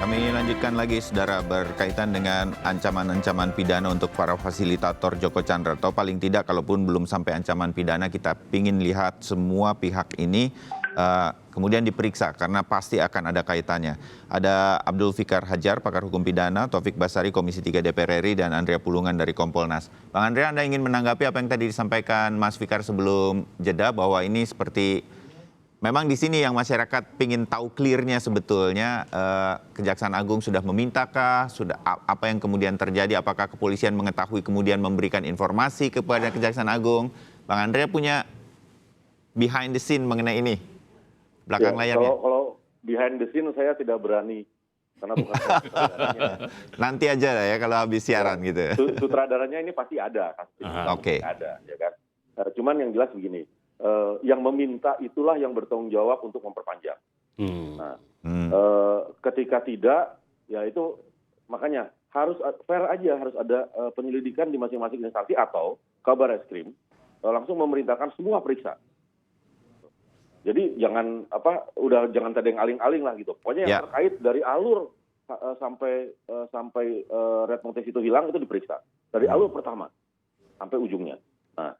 Kami lanjutkan lagi, saudara, berkaitan dengan ancaman-ancaman pidana untuk para fasilitator Joko Chandra. Atau paling tidak, kalaupun belum sampai ancaman pidana, kita ingin lihat semua pihak ini kemudian diperiksa, karena pasti akan ada kaitannya. Ada Abdul Fikar Hajar, pakar hukum pidana, Taufik Basari, Komisi 3 DPR RI, dan Andrea Pulungan dari Kompolnas. Bang Andrea, Anda ingin menanggapi apa yang tadi disampaikan Mas Fikar sebelum jeda, bahwa ini seperti memang di sini yang masyarakat ingin tahu clear-nya sebetulnya, Kejaksaan Agung sudah memintakah, sudah apa yang kemudian terjadi, apakah kepolisian mengetahui kemudian memberikan informasi kepada Kejaksaan Agung. Bang Andrea punya behind the scene mengenai ini, belakang layarnya. Kalau behind the scene saya tidak berani, karena bukan sutradaranya. Nanti aja lah ya kalau habis siaran gitu. Sutradaranya ini pasti ada, Oke. ada, ya kan. Cuman yang jelas begini. Yang meminta itulah yang bertanggung jawab untuk memperpanjang. Nah, ketika tidak, ya itu makanya harus fair aja, harus ada penyelidikan di masing-masing instansi atau Kabarreskrim langsung memerintahkan semua periksa. Jadi jangan jangan tadeng aling-aling lah gitu. Pokoknya yang terkait dari alur sampai red notice itu hilang itu diperiksa dari alur pertama sampai ujungnya. Nah,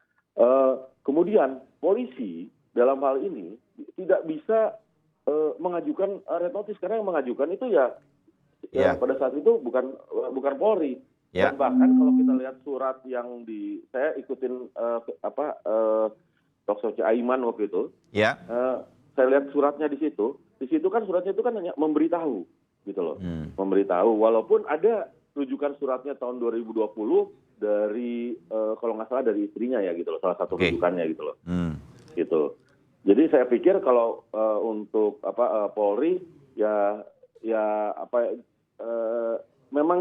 kemudian polisi dalam hal ini tidak bisa mengajukan red notice, karena yang mengajukan itu ya pada saat itu bukan Polri. Dan bahkan kalau kita lihat surat yang saya ikutin Talkshow Aiman waktu itu, saya lihat suratnya di situ kan suratnya itu kan hanya memberitahu gitu loh, memberitahu, walaupun ada rujukan suratnya tahun 2020 dari kalau nggak salah dari istrinya ya gitu loh, salah satu rujukannya gitu loh. Gitu. Jadi saya pikir kalau untuk Polri memang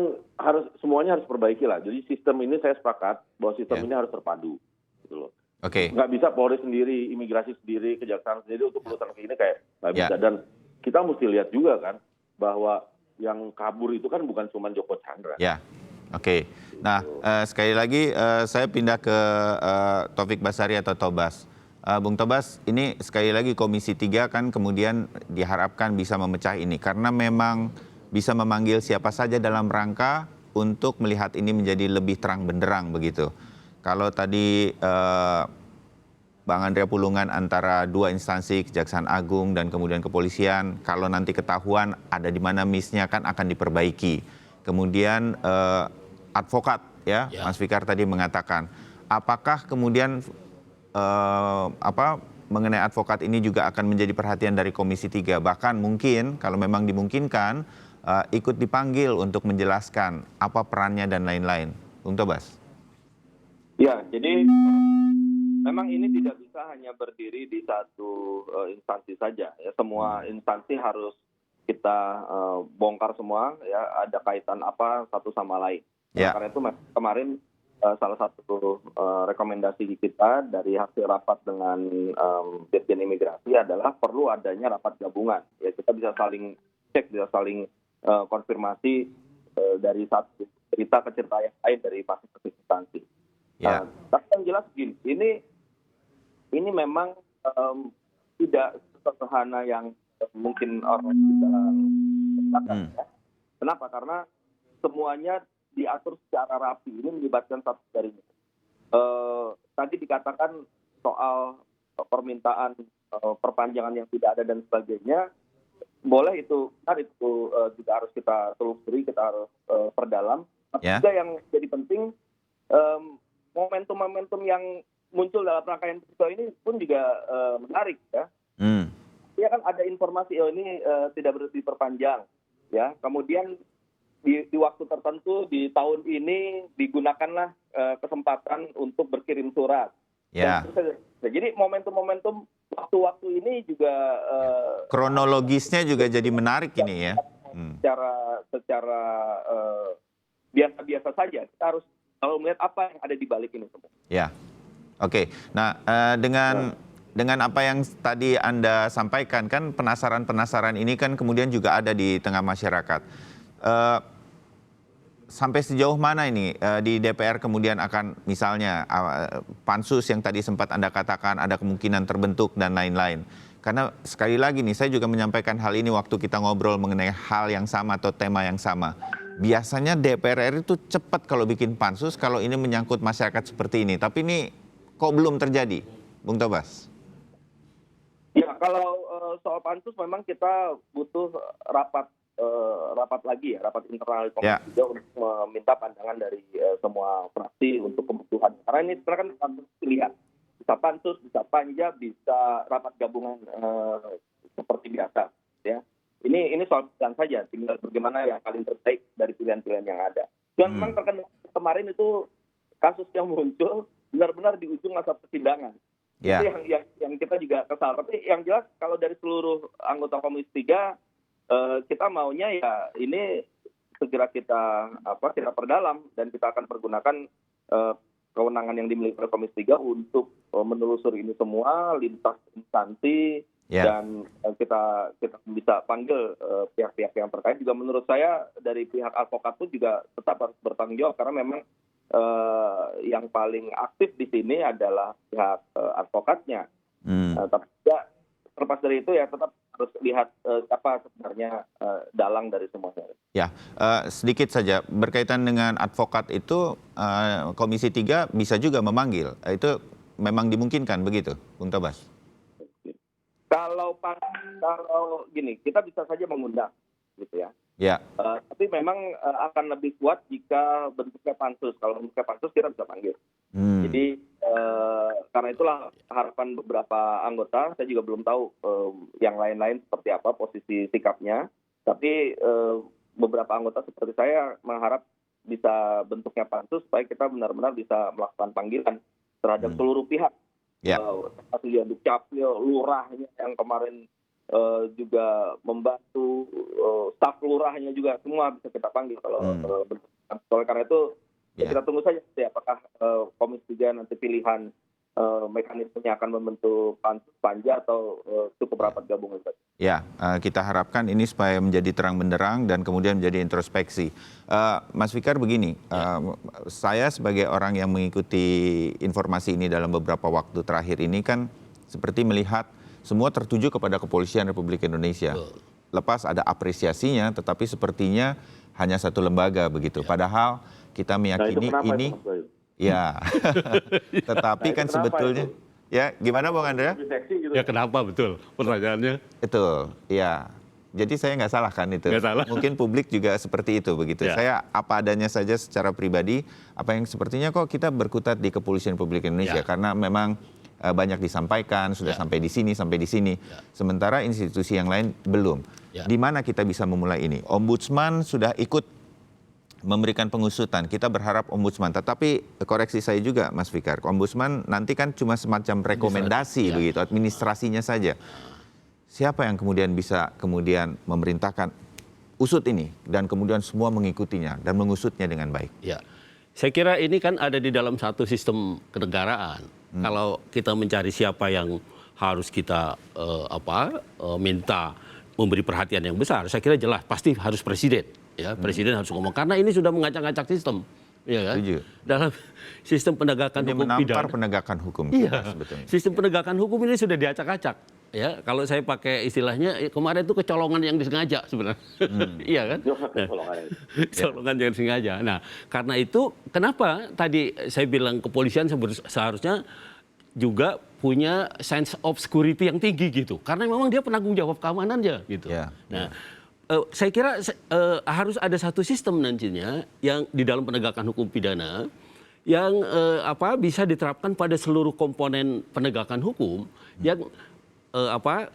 semuanya harus perbaiki lah. Jadi sistem ini saya sepakat bahwa sistem ini harus terpadu gitu loh. Nggak bisa Polri sendiri, imigrasi sendiri, kejaksaan sendiri untuk urusan kayak ini kayak nggak bisa. Dan kita mesti lihat juga kan bahwa yang kabur itu kan bukan cuma Joko Chandra. Oke. Nah, sekali lagi saya pindah ke Taufik Basari atau Tobas. Bung Tobas, ini sekali lagi Komisi 3 kan kemudian diharapkan bisa memecah ini, karena memang bisa memanggil siapa saja dalam rangka untuk melihat ini menjadi lebih terang benderang begitu. Kalau tadi Bang Andrea Pulungan antara dua instansi, Kejaksaan Agung dan kemudian kepolisian, kalau nanti ketahuan ada di mana miss-nya kan akan diperbaiki. Kemudian advokat Mas Fikar tadi mengatakan, apakah kemudian mengenai advokat ini juga akan menjadi perhatian dari Komisi 3, bahkan mungkin kalau memang dimungkinkan ikut dipanggil untuk menjelaskan apa perannya dan lain-lain. Bung Tobas. Ya, jadi memang ini tidak bisa hanya berdiri di satu instansi saja ya, semua instansi harus kita bongkar semua ya, ada kaitan apa satu sama lain. Karena itu kemarin salah satu rekomendasi kita dari hasil rapat dengan Dirjen Imigrasi adalah perlu adanya rapat gabungan. Ya, kita bisa saling cek, bisa saling konfirmasi dari satu cerita ke cerita yang lain dari masing-masing instansi. Tapi yang jelas gini, ini memang tidak sederhana yang mungkin orang bisa katakan. Kenapa? Karena semuanya diatur secara rapi, ini melibatkan satu jaringan. Tadi dikatakan soal permintaan perpanjangan yang tidak ada dan sebagainya, boleh itu, juga harus kita telusuri, kita harus perdalam. Tapi juga yang jadi penting, momentum-momentum yang muncul dalam rangkaian peristiwa ini pun juga menarik ya. Ya kan ada informasi ini tidak diperpanjang ya. Kemudian di waktu tertentu di tahun ini digunakanlah kesempatan untuk berkirim surat. Jadi momentum-momentum waktu-waktu ini juga kronologisnya juga jadi menarik ini ya. Secara biasa-biasa saja, kita harus kalau melihat apa yang ada di balik ini semua. Oke. Nah, dengan apa yang tadi Anda sampaikan, kan penasaran ini kan kemudian juga ada di tengah masyarakat. Sampai sejauh mana ini di DPR kemudian akan misalnya pansus yang tadi sempat Anda katakan ada kemungkinan terbentuk dan lain-lain. Karena sekali lagi nih, saya juga menyampaikan hal ini waktu kita ngobrol mengenai hal yang sama atau tema yang sama. Biasanya DPR RI itu cepat kalau bikin pansus kalau ini menyangkut masyarakat seperti ini. Tapi ini kok belum terjadi, Bung Tobas? Ya, kalau soal pansus memang kita butuh rapat lagi ya, rapat internal di Komisi 3 untuk meminta pandangan dari semua fraksi untuk kebutuhan. Karena ini sebenarnya kan pansus pilihan. Bisa pansus, bisa panja, bisa rapat gabungan seperti biasa. Ya, ini soal pilihan saja. Tinggal bagaimana yang paling terbaik dari pilihan-pilihan yang ada. Dan memang terkena kemarin itu kasus yang muncul benar-benar di ujung masa persidangan. Itu yang kita juga kesal. Tapi yang jelas kalau dari seluruh anggota Komisi 3 kita maunya ya ini segera kita perdalam dan kita akan pergunakan kewenangan yang dimiliki oleh Komisi 3 untuk menelusuri ini semua lintas instansi dan kita bisa panggil pihak-pihak yang terkait. Juga menurut saya dari pihak advokat pun juga tetap harus bertanggung jawab karena memang yang paling aktif di sini adalah pihak advokatnya. Tapi ya, terlepas dari itu ya tetap harus lihat siapa sebenarnya dalang dari semuanya. Ya, sedikit saja berkaitan dengan advokat itu Komisi 3 bisa juga memanggil. Itu memang dimungkinkan begitu, Bung Tobas? Kalau gini, kita bisa saja mengundang gitu ya. Ya. Tapi memang akan lebih kuat jika bentuknya pansus. Kalau bentuknya pansus kita bisa panggil. Jadi karena itulah harapan beberapa anggota. Saya juga belum tahu yang lain-lain seperti apa posisi sikapnya. Tapi beberapa anggota seperti saya mengharap bisa bentuknya pansus supaya kita benar-benar bisa melakukan panggilan terhadap seluruh pihak. Termasuk ya Dukcapil, lurahnya yang kemarin juga membantu, staf lurahnya juga semua bisa kita panggil kalau oleh karena itu kita tunggu saja apakah Komisi 3 nanti pilihan mekanismenya akan membentuk pansus panja atau cukup rapat gabungan saja. Ya, kita harapkan ini supaya menjadi terang benderang dan kemudian menjadi introspeksi. Mas Fikar begini, saya sebagai orang yang mengikuti informasi ini dalam beberapa waktu terakhir ini kan seperti melihat semua tertuju kepada Kepolisian Republik Indonesia. Lepas ada apresiasinya, tetapi sepertinya hanya satu lembaga begitu. Padahal kita meyakini ini, ya. Tetapi kan sebetulnya, ya gimana Bang Andrea? Ya kenapa betul pertanyaannya? Betul, ya. Jadi saya nggak salah kan itu. Nggak salah. Mungkin publik juga seperti itu begitu. Ya. Saya apa adanya saja secara pribadi, apa yang sepertinya kok kita berkutat di Kepolisian Republik Indonesia karena memang banyak disampaikan, sudah sampai di sini. Sementara institusi yang lain belum. Di mana kita bisa memulai ini? Ombudsman sudah ikut memberikan pengusutan. Kita berharap Ombudsman. Tetapi koreksi saya juga, Mas Fikar. Ombudsman nanti kan cuma semacam rekomendasi begitu, administrasinya saja. Siapa yang kemudian bisa memerintahkan usut ini dan kemudian semua mengikutinya dan mengusutnya dengan baik? Ya, saya kira ini kan ada di dalam satu sistem kenegaraan. Kalau kita mencari siapa yang harus kita minta memberi perhatian yang besar, saya kira jelas pasti harus presiden. Ya, presiden harus ngomong karena ini sudah mengacak-acak sistem. Ya kan? Dalam sistem penegakan hukum pidana. Penegakan hukum kita sebetulnya. Sistem penegakan hukum ini sudah diacak-acak. Ya, kalau saya pakai istilahnya kemarin itu kecolongan yang disengaja sebenarnya. Iya kan? Kecolongan yang disengaja. Nah, karena itu kenapa tadi saya bilang kepolisian seharusnya juga punya sense of security yang tinggi gitu. Karena memang dia penanggung jawab keamanannya gitu. Nah, saya kira harus ada satu sistem nantinya yang di dalam penegakan hukum pidana yang bisa diterapkan pada seluruh komponen penegakan hukum yang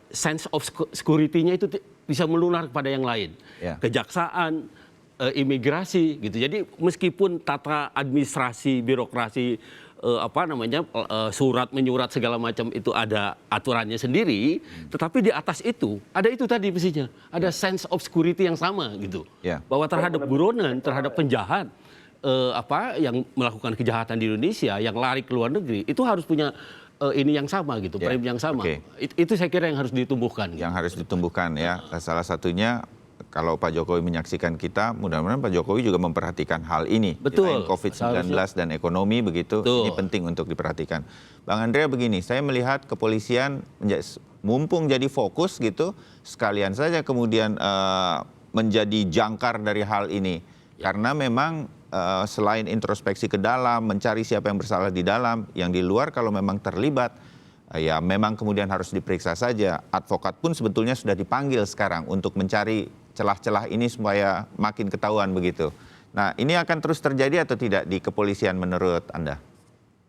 sense of security-nya itu bisa melunar kepada yang lain. Kejaksaan, imigrasi gitu. Jadi meskipun tata administrasi, birokrasi surat menyurat segala macam itu ada aturannya sendiri, tetapi di atas itu ada itu tadi mestinya ada sense of security yang sama gitu, bahwa terhadap buronan, terhadap penjahat yang melakukan kejahatan di Indonesia yang lari ke luar negeri itu harus punya ini yang sama gitu, frame yang sama. Itu saya kira yang harus ditumbuhkan. Yang harus ditumbuhkan ya. Salah satunya kalau Pak Jokowi menyaksikan kita, mudah-mudahan Pak Jokowi juga memperhatikan hal ini. Betul. COVID-19 dan ekonomi begitu, ini penting untuk diperhatikan. Bang Andrea begini, saya melihat kepolisian mumpung jadi fokus gitu, sekalian saja kemudian menjadi jangkar dari hal ini. Karena memang selain introspeksi ke dalam, mencari siapa yang bersalah di dalam, yang di luar kalau memang terlibat, ya memang kemudian harus diperiksa saja. Advokat pun sebetulnya sudah dipanggil sekarang untuk mencari celah-celah ini supaya makin ketahuan begitu. Nah, ini akan terus terjadi atau tidak di kepolisian menurut Anda?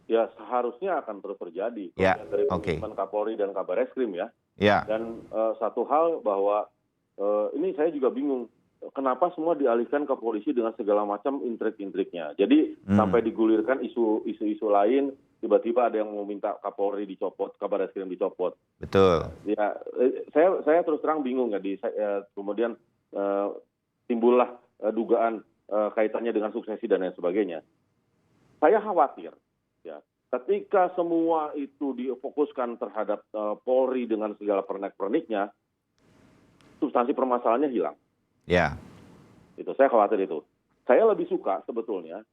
Ya, seharusnya akan terus terjadi. Ya, dari oke. komitmen Kapolri dan Kabareskrim ya. Ya, Dan satu hal bahwa ini saya juga bingung. Kenapa semua dialihkan ke polisi dengan segala macam intrik-intriknya. Jadi sampai digulirkan isu-isu lain, tiba-tiba ada yang mau minta Kapolri dicopot, Kabareskrim dicopot. betul. Ya, saya terus terang bingung ya. Kemudian timbullah dugaan kaitannya dengan suksesi dan lain sebagainya. Saya khawatir, ya, ketika semua itu difokuskan terhadap Polri dengan segala pernek-perniknya, substansi permasalahannya hilang. Ya, Itu saya khawatir itu. Saya lebih suka sebetulnya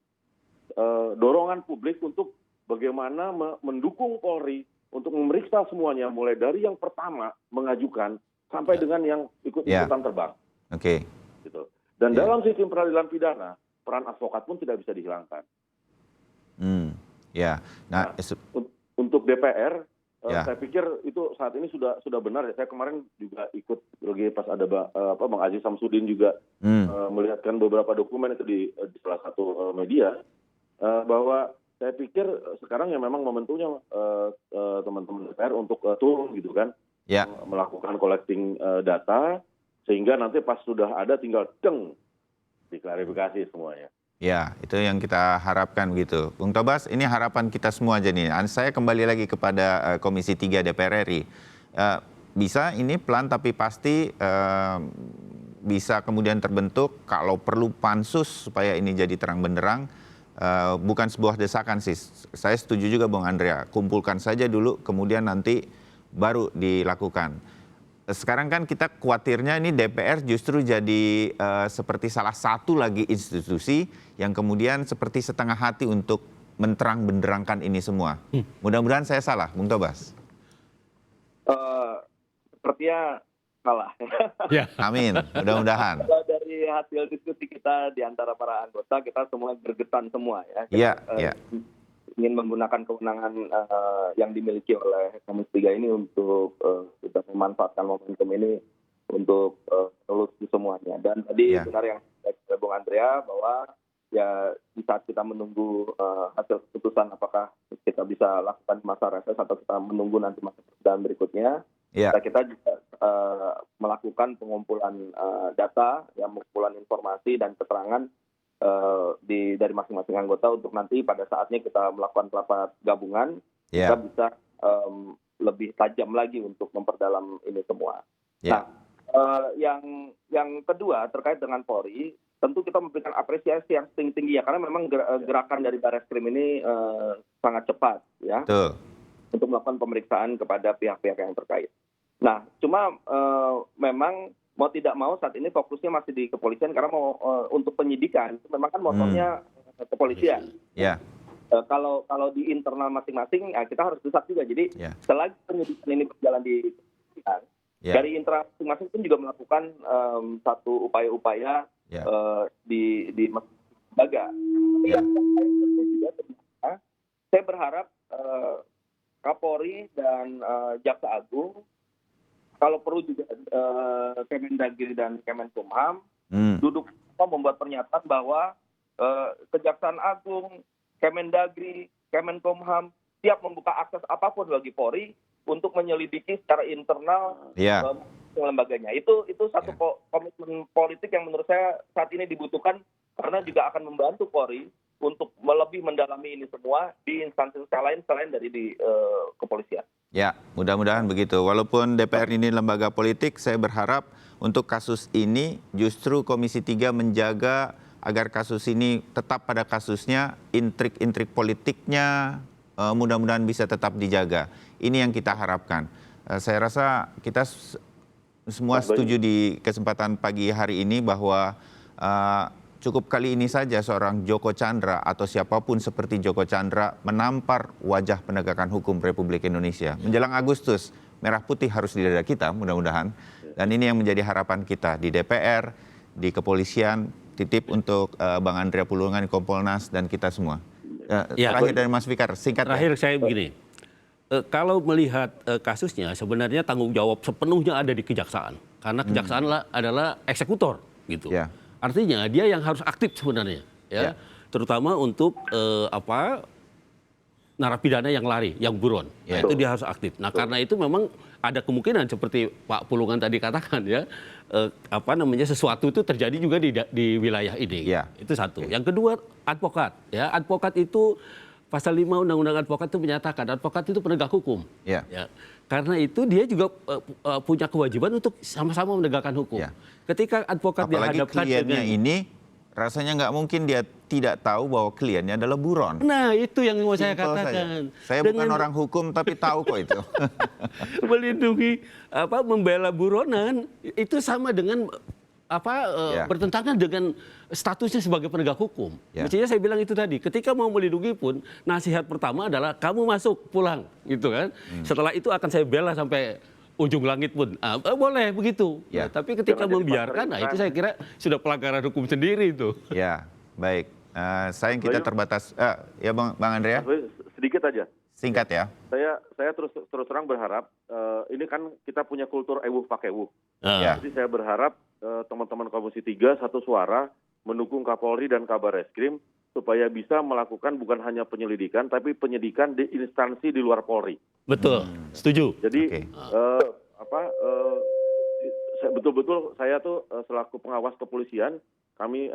dorongan publik untuk bagaimana mendukung Polri untuk memeriksa semuanya, mulai dari yang pertama mengajukan sampai dengan yang ikut-ikutan terbang. oke. Gitu. Dan dalam sistem peradilan pidana, peran advokat pun tidak bisa dihilangkan. Ya, nah, Untuk DPR, Ya. saya pikir itu saat ini sudah benar ya. Saya kemarin juga ikut lagi pas ada Bang Aziz Samsudin juga melihatkan beberapa dokumen itu di salah satu media, bahwa saya pikir sekarang ya memang momentumnya teman-teman DPR untuk turun gitu kan, ya, melakukan collecting data, sehingga nanti pas sudah ada tinggal diklarifikasi semuanya. ya, itu yang kita harapkan gitu. Bung Tobas, ini harapan kita semua aja nih. Saya kembali lagi kepada Komisi 3 DPR RI. Bisa ini pelan tapi pasti bisa kemudian terbentuk, kalau perlu pansus supaya ini jadi terang benderang. Bukan sebuah desakan sih. Saya setuju juga Bung Andrea, kumpulkan saja dulu kemudian nanti baru dilakukan. Sekarang kan kita khawatirnya ini DPR justru jadi seperti salah satu lagi institusi yang kemudian seperti setengah hati untuk menterang-benderangkan ini semua. Mudah-mudahan saya salah, Bung Tobas. Sepertinya salah. Ya. Amin, mudah-mudahan. Kalau dari hasil diskusi kita di antara para anggota, kita semua gergetan semua ya. Iya, Kita, iya. ingin menggunakan kewenangan yang dimiliki oleh Komisi 3 ini untuk kita memanfaatkan momentum ini untuk solusi semuanya. Dan tadi benar yang disampaikan Bung Andrea bahwa ya di saat kita menunggu hasil keputusan apakah kita bisa lakukan masa reses atau kita menunggu nanti masa persidangan berikutnya, kita juga melakukan pengumpulan data, ya, pengumpulan informasi dan keterangan dari masing-masing anggota untuk nanti pada saatnya kita melakukan rapat gabungan, kita bisa lebih tajam lagi untuk memperdalam ini semua. Nah, yang kedua terkait dengan Polri, tentu kita memberikan apresiasi yang tinggi ya, karena memang gerakan dari Bareskrim ini sangat cepat ya, untuk melakukan pemeriksaan kepada pihak-pihak yang terkait. Nah, cuma memang mau tidak mau saat ini fokusnya masih di kepolisian karena mau untuk penyidikan memang kan motornya kepolisian. Kalau di internal masing-masing ya kita harus desak juga. Jadi selagi penyidikan ini berjalan di kepolisian, dari internal masing-masing pun juga melakukan satu upaya-upaya di lembaga. Saya berharap Kapolri dan Jaksa Agung, kalau perlu juga Kemendagri dan Kemenkumham duduk membuat pernyataan bahwa Kejaksaan Agung, Kemendagri, Kemenkumham siap membuka akses apapun bagi Polri untuk menyelidiki secara internal lembaganya. Itu satu komitmen politik yang menurut saya saat ini dibutuhkan, karena juga akan membantu Polri untuk lebih mendalami ini semua di instansi lain selain dari di kepolisian. Ya, mudah-mudahan begitu. Walaupun DPR ini lembaga politik, saya berharap untuk kasus ini justru Komisi 3 menjaga agar kasus ini tetap pada kasusnya, intrik-intrik politiknya mudah-mudahan bisa tetap dijaga. Ini yang kita harapkan. Saya rasa kita semua setuju di kesempatan pagi hari ini bahwa cukup kali ini saja seorang Joko Chandra atau siapapun seperti Joko Chandra menampar wajah penegakan hukum Republik Indonesia. Menjelang Agustus merah putih harus di dada kita mudah-mudahan. Dan ini yang menjadi harapan kita di DPR, di kepolisian, titip untuk Bang Andrea Pulungan, Kompolnas, dan kita semua. Terakhir dari Mas Fikar, singkat. Terakhir saya begini, kalau melihat kasusnya sebenarnya tanggung jawab sepenuhnya ada di kejaksaan. Karena kejaksaan adalah eksekutor gitu. Ya. Artinya dia yang harus aktif sebenarnya. Ya. Terutama untuk narapidana yang lari, yang buron. Nah, itu dia harus aktif. Nah, karena itu memang ada kemungkinan seperti Pak Pulungan tadi katakan ya, sesuatu itu terjadi juga di wilayah ini. Ya. Itu satu. Yang kedua, advokat. Ya, advokat itu pasal 5 Undang-Undang Advokat itu menyatakan advokat itu penegak hukum. Ya. Ya. Karena itu dia juga punya kewajiban untuk sama-sama menegakkan hukum. Ya. Ketika advokat Apalagi dihadapkan kliennya dengan ini rasanya nggak mungkin dia tidak tahu bahwa kliennya adalah buron. Nah, itu yang mau saya Simpel katakan. saja. Saya bukan orang hukum tapi tahu kok itu. Melindungi membela buronan itu sama dengan bertentangan dengan statusnya sebagai penegak hukum. Ya. Mestinya saya bilang itu tadi, ketika mau melindungi pun nasihat pertama adalah kamu masuk pulang gitu kan. Setelah itu akan saya bela sampai ujung langit pun. Boleh begitu. Ya. Nah, tapi ketika membiarkan, itu saya kira sudah pelanggaran hukum sendiri itu. Ya, baik. Sayang kita terbatas. Ya Bang Andrea, Sedikit aja. singkat ya. Saya terus terang berharap ini kan kita punya kultur ewuh pakewuh. Ya. Jadi saya berharap teman-teman Komisi 3 satu suara mendukung Kapolri dan Kabar Reskrim supaya bisa melakukan bukan hanya penyelidikan tapi penyidikan di instansi di luar Polri. Betul, setuju. Jadi betul-betul saya tuh selaku pengawas kepolisian, kami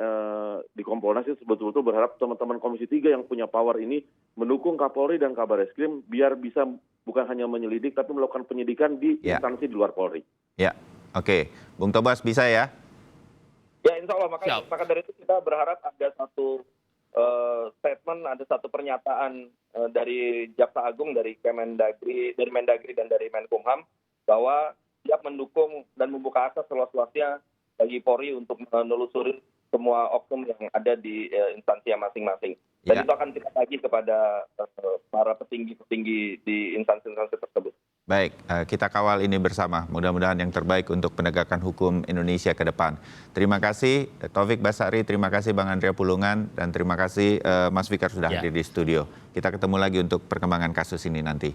di Kompolnas itu betul-betul berharap teman-teman Komisi 3 yang punya power ini mendukung Kapolri dan Kabar Reskrim biar bisa bukan hanya menyelidik tapi melakukan penyidikan di instansi di luar Polri. Ya, oke. Bung Tobas bisa ya? Ya, insya Allah. Maka dari itu kita berharap ada satu statement, ada satu pernyataan dari Jaksa Agung, dari Mendagri dan dari Menkumham bahwa siap mendukung dan membuka akses seluas-luasnya bagi Polri untuk menelusuri semua oknum yang ada di instansi masing-masing. Dan itu akan kita tagih kepada para petinggi-petinggi di instansi-instansi tersebut. Baik, kita kawal ini bersama. Mudah-mudahan yang terbaik untuk penegakan hukum Indonesia ke depan. Terima kasih Taufik Basari, terima kasih Bang Andrea Pulungan, dan terima kasih Mas Fikar sudah hadir di studio. Kita ketemu lagi untuk perkembangan kasus ini nanti.